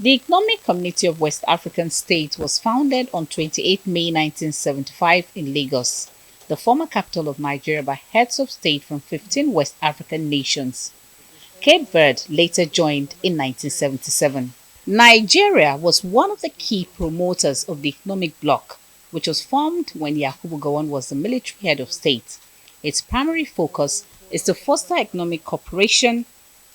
The Economic Community of West African States was founded on 28 May 1975 in Lagos, the former capital of Nigeria, by heads of state from 15 West African nations. Cape Verde later joined in 1977. Nigeria was one of the key promoters of the economic bloc, which was formed when Yakubu Gowon was the military head of state. Its primary focus is to foster economic cooperation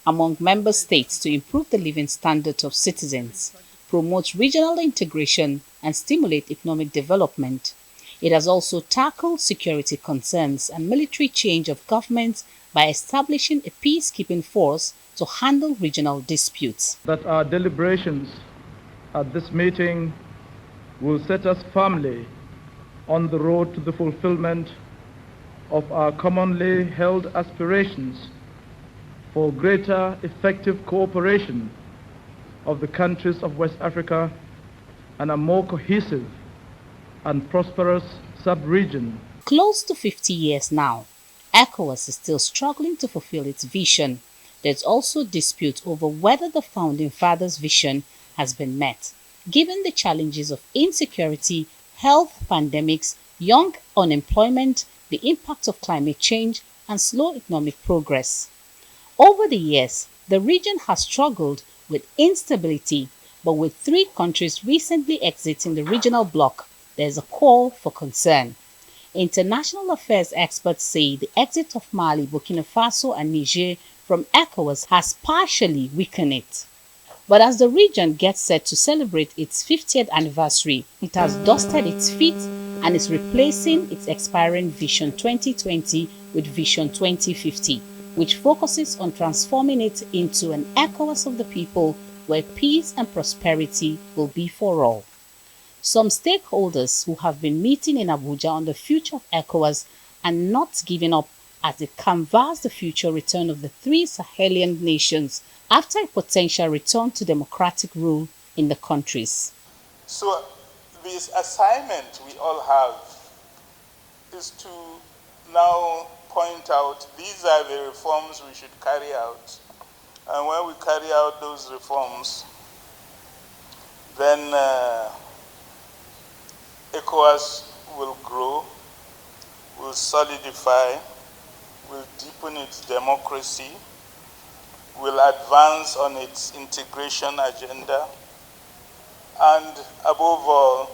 among member states to improve the living standards of citizens, promote regional integration, and stimulate economic development. It has also tackled security concerns and military change of government by establishing a peacekeeping force to handle regional disputes. That our deliberations at this meeting will set us firmly on the road to the fulfillment of our commonly held aspirations for greater effective cooperation of the countries of West Africa and a more cohesive and prosperous sub-region. Close to 50 years now, Ecowas is still struggling to fulfill its vision. There's also dispute over whether the founding fathers' vision has been met, given the challenges of insecurity, health pandemics, young unemployment, the impact of climate change, and slow economic progress. Over the years, the region has struggled with instability, but with 3 countries recently exiting the regional bloc, there is a call for concern. International affairs experts say the exit of Mali, Burkina Faso, and Niger from ECOWAS has partially weakened it. But as the region gets set to celebrate its 50th anniversary, it has dusted its feet and is replacing its expiring Vision 2020 with Vision 2050, which focuses on transforming it into an ECOWAS of the people where peace and prosperity will be for all. Some stakeholders who have been meeting in Abuja on the future of ECOWAS are not giving up as they canvass the future return of the 3 Sahelian nations after a potential return to democratic rule in the countries. So this assignment we all have is to now point out these are the reforms we should carry out. And when we carry out those reforms, then ECOWAS will grow, will solidify, will deepen its democracy, will advance on its integration agenda, and above all,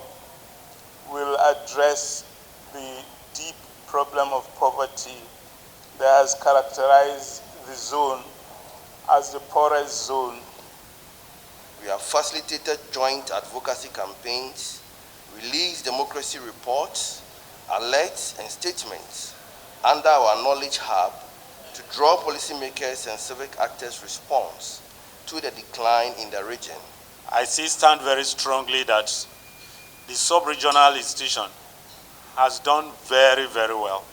will address the deep problem of poverty that has characterized the zone as the poorest zone. We have facilitated joint advocacy campaigns, released democracy reports, alerts, and statements under our Knowledge Hub to draw policymakers and civic actors' response to the decline in the region. I stand very strongly that the sub-regional institution has done very, very well.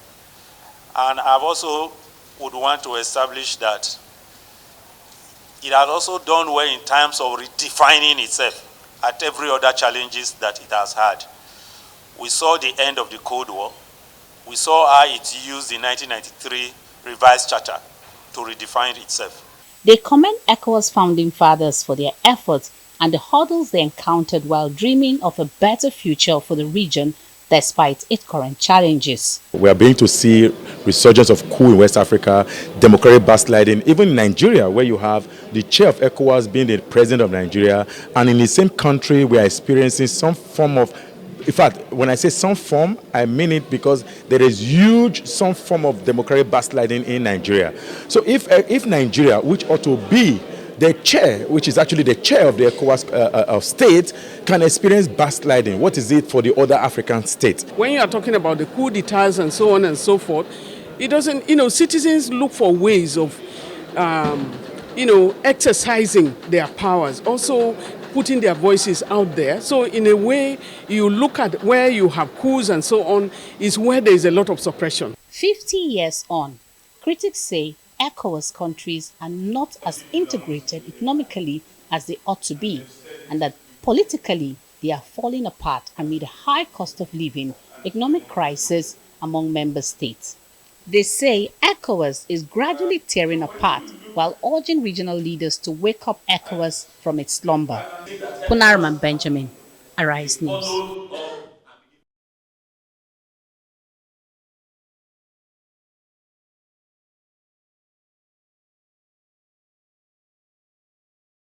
And I've also would want to establish that it has also done well in terms of redefining itself at every other challenges that it has had. We saw the end of the Cold War. We saw how it used the 1993 revised charter to redefine itself. They commend ECOWAS founding fathers for their efforts and the hurdles they encountered while dreaming of a better future for the region despite its current challenges. We are beginning to see resurgence of coup in West Africa, democratic backsliding, even in Nigeria, where you have the chair of ECOWAS being the president of Nigeria, and in the same country we are experiencing some form of, in fact, when I say some form, I mean it because there is some form of democratic backsliding in Nigeria. So if Nigeria, which ought to be the chair, which is actually the chair of the ECOWAS of state, can experience backsliding, what is it for the other African states? When you are talking about the coup d'etats and so on and so forth, it doesn't, citizens look for ways of, exercising their powers, also putting their voices out there. So in a way, you look at where you have coups and so on, is where there is a lot of suppression. 50 years on, critics say ECOWAS countries are not as integrated economically as they ought to be, and that politically they are falling apart amid a high cost of living, economic crisis among member states. They say ECOWAS is gradually tearing apart while urging regional leaders to wake up ECOWAS from its slumber. Punarman Benjamin, Arise News.